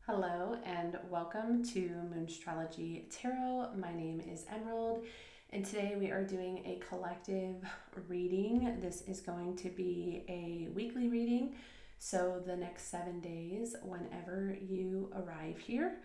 Hello and welcome to Moonstrology Tarot. My name is Emerald, and today we are doing a collective reading. This is going to be a weekly reading, so the next 7 days whenever you arrive here.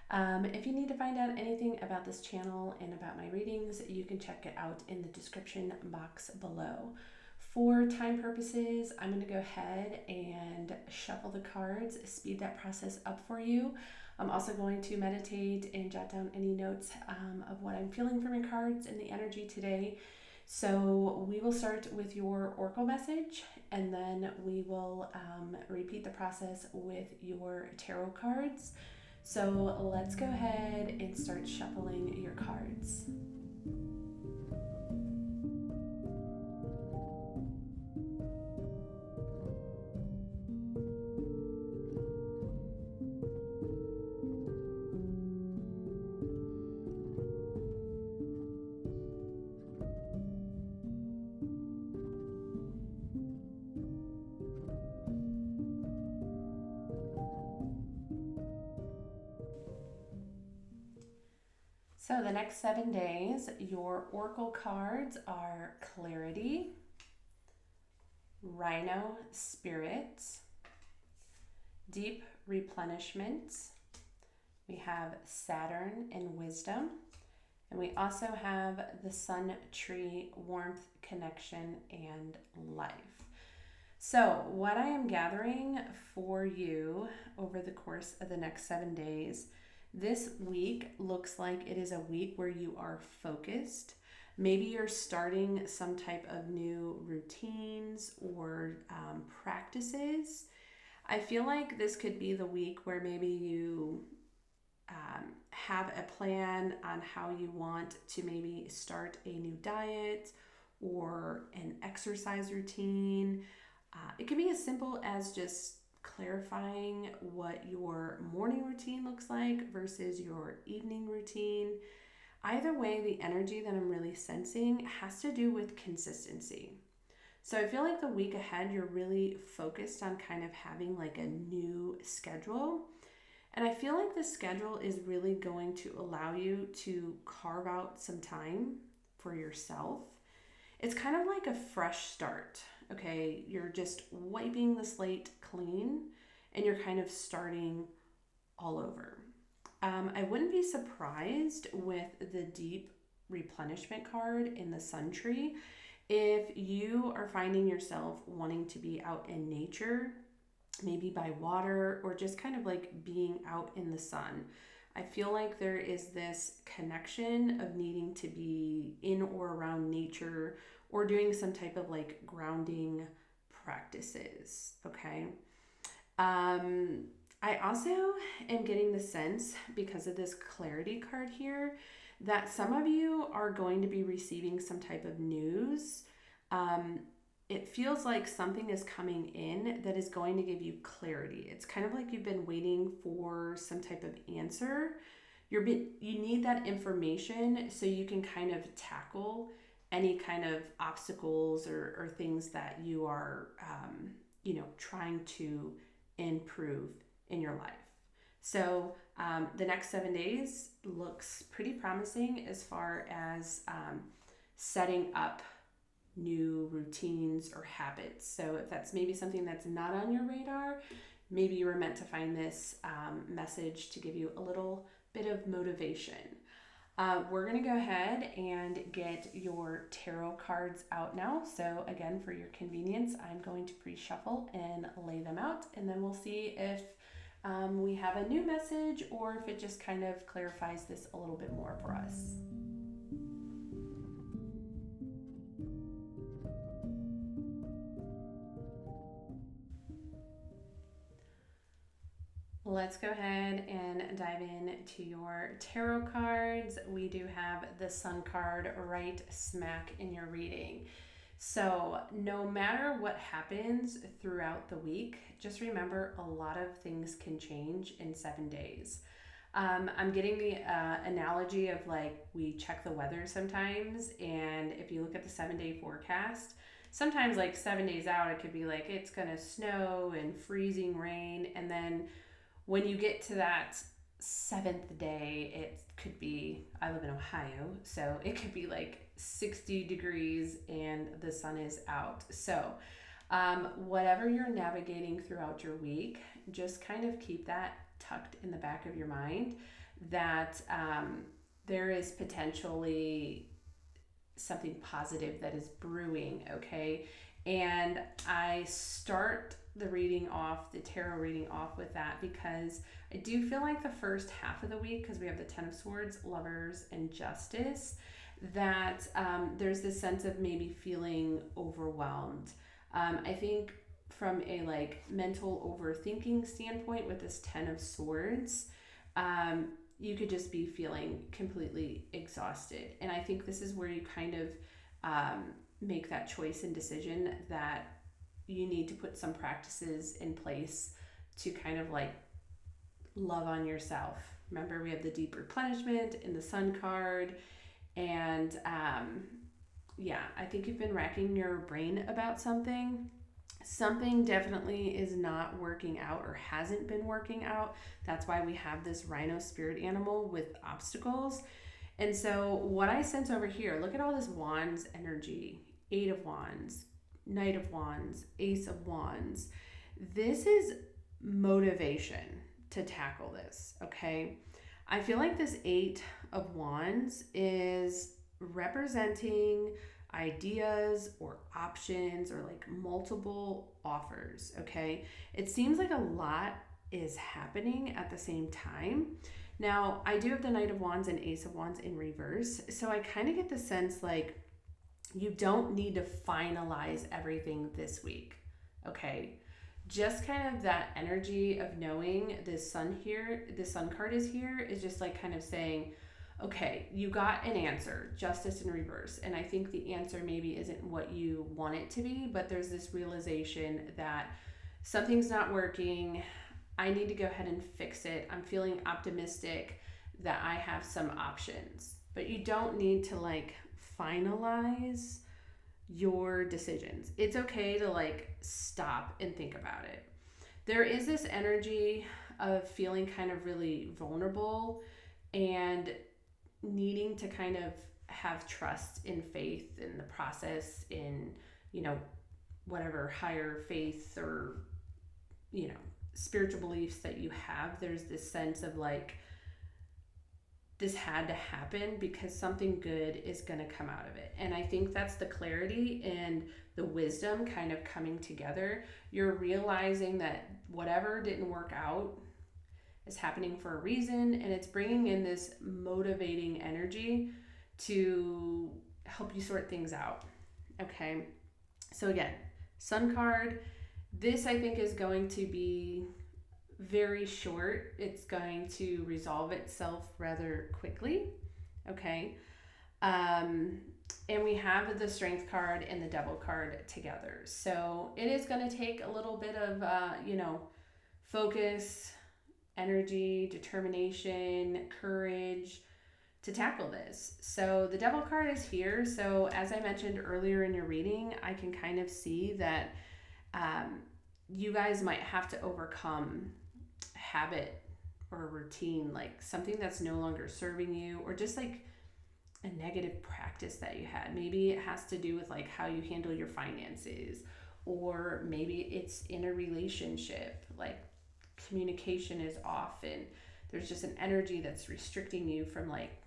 If you need to find out anything about this channel and about my readings, you can check it out in the description box below. For time purposes, I'm going to go ahead and shuffle the cards, speed that process up for you. I'm also going to meditate and jot down any notes of what I'm feeling from your cards and the energy today. So we will start with your oracle message, and then we will repeat the process with your tarot cards. So let's go ahead and start shuffling your cards. So the next 7 days, your oracle cards are Clarity, Rhino Spirit, Deep Replenishment. We have Saturn and Wisdom. And we also have the Sun Tree, Warmth, Connection, and Life. So what I am gathering for you over the course of the next 7 days, this week looks like it is a week where you are focused. Maybe you're starting some type of new routines or practices. I feel like this could be the week where maybe you have a plan on how you want to maybe start a new diet or an exercise routine. It can be as simple as just clarifying what your morning routine looks like versus your evening routine. Either way, the energy that I'm really sensing has to do with consistency. So I feel like the week ahead, you're really focused on kind of having like a new schedule. And I feel like the schedule is really going to allow you to carve out some time for yourself. It's kind of like a fresh start. Okay, you're just wiping the slate clean and you're kind of starting all over. I wouldn't be surprised with the Deep Replenishment card in the Sun Tree if you are finding yourself wanting to be out in nature, maybe by water, or just kind of like being out in the sun. I feel like there is this connection of needing to be in or around nature or doing some type of like grounding practices, okay? I also am getting the sense, because of this Clarity card here, that some of you are going to be receiving some type of news. It feels like something is coming in that is going to give you clarity. It's kind of like you've been waiting for some type of answer. You need that information so you can kind of tackle any kind of obstacles or things that you are, trying to improve in your life. So the next 7 days looks pretty promising as far as setting up new routines or habits. So if that's maybe something that's not on your radar, maybe you were meant to find this message to give you a little bit of motivation. We're going to go ahead and get your tarot cards out now. So again, for your convenience, I'm going to pre-shuffle and lay them out, and then we'll see if we have a new message or if it just kind of clarifies this a little bit more for us. Let's go ahead and dive into your tarot cards. We do have the Sun card right smack in your reading. So no matter what happens throughout the week, just remember a lot of things can change in 7 days. I'm getting the analogy of like we check the weather sometimes, and if you look at the 7-day forecast, sometimes like 7 days out, it could be like it's gonna snow and freezing rain, and then when you get to that seventh day, it could be, I live in Ohio, so it could be like 60 degrees and the sun is out. So whatever you're navigating throughout your week, just kind of keep that tucked in the back of your mind that there is potentially something positive that is brewing, okay? And I start the tarot reading off with that because I do feel like the first half of the week, because we have the Ten of Swords, Lovers, and Justice, that there's this sense of maybe feeling overwhelmed. I think from a like mental overthinking standpoint with this Ten of Swords, you could just be feeling completely exhausted. And I think this is where you kind of make that choice and decision that you need to put some practices in place to kind of like love on yourself. Remember, we have the deep replenishment in the Sun card. And I think you've been racking your brain about something. Something definitely is not working out or hasn't been working out. That's why we have this rhino spirit animal with obstacles. And so what I sense over here, look at all this wands energy, 8 of wands, Knight of wands, Ace of wands. This is motivation to tackle this, okay? I feel like this 8 of wands is representing ideas or options or like multiple offers, okay? It seems like a lot is happening at the same time. Now, I do have the Knight of Wands and Ace of Wands in reverse, so I kind of get the sense like you don't need to finalize everything this week, okay? Just kind of that energy of knowing this sun here, this sun card is here, is just like kind of saying, okay, you got an answer, justice in reverse. And I think the answer maybe isn't what you want it to be, but there's this realization that something's not working. I need to go ahead and fix it. I'm feeling optimistic that I have some options, but you don't need to like finalize your decisions. It's okay to like stop and think about it. There is this energy of feeling kind of really vulnerable and needing to kind of have trust in faith in the process, in, you know, whatever higher faith or, you know, spiritual beliefs that you have. There's this sense of like, this had to happen because something good is going to come out of it. And I think that's the clarity and the wisdom kind of coming together. You're realizing that whatever didn't work out is happening for a reason, and it's bringing in this motivating energy to help you sort things out. Okay, so again, Sun card, this I think is going to be very short. It's going to resolve itself rather quickly. Okay, and we have the Strength card and the Devil card together, so it is going to take a little bit of focus, energy, determination, courage to tackle this. So the Devil card is here. So as I mentioned earlier in your reading, I can kind of see that you guys might have to overcome habit or routine, like something that's no longer serving you, or just like a negative practice that you had. Maybe it has to do with like how you handle your finances, or maybe it's in a relationship, like communication is off and there's just an energy that's restricting you from like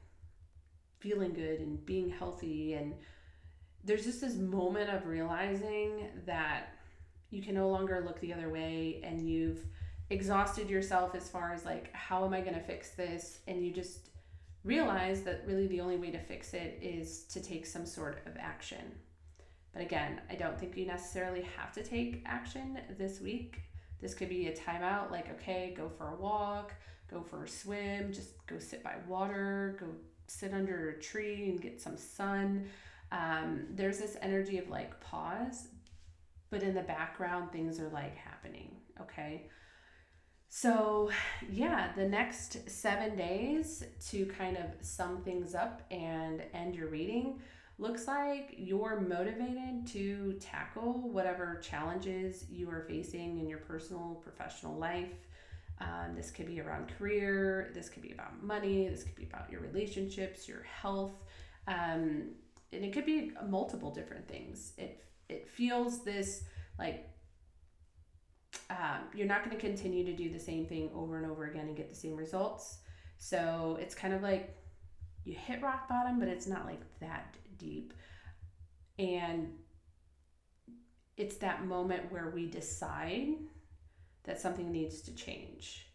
feeling good and being healthy. And there's just this moment of realizing that you can no longer look the other way, and you've exhausted yourself as far as like, how am I going to fix this? And you just realize that really the only way to fix it is to take some sort of action. But again, I don't think you necessarily have to take action this week. This could be a timeout, like, okay, go for a walk, go for a swim, just go sit by water, go sit under a tree and get some sun. There's this energy of like pause, but in the background, things are like happening, okay? So yeah, the next 7 days to kind of sum things up and end your reading, looks like you're motivated to tackle whatever challenges you are facing in your personal, professional life. This could be around career, this could be about money, this could be about your relationships, your health, and it could be multiple different things. It feels this like you're not going to continue to do the same thing over and over again and get the same results. So it's kind of like you hit rock bottom, but it's not like that deep. And it's that moment where we decide that something needs to change.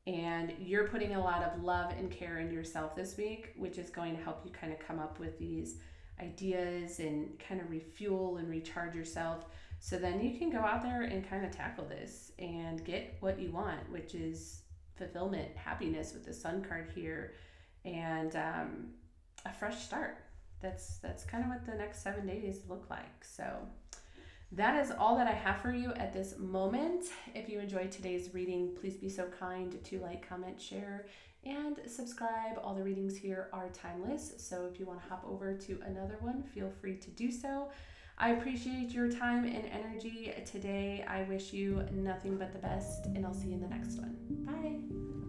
And you're putting a lot of love and care into yourself this week, which is going to help you kind of come up with these ideas and kind of refuel and recharge yourself. So then you can go out there and kind of tackle this and get what you want, which is fulfillment, happiness with the Sun card here, and a fresh start. That's kind of what the next 7 days look like. So that is all that I have for you at this moment. If you enjoyed today's reading, please be so kind to like, comment, share, and subscribe. All the readings here are timeless, so if you want to hop over to another one, feel free to do so. I appreciate your time and energy today. I wish you nothing but the best, and I'll see you in the next one. Bye.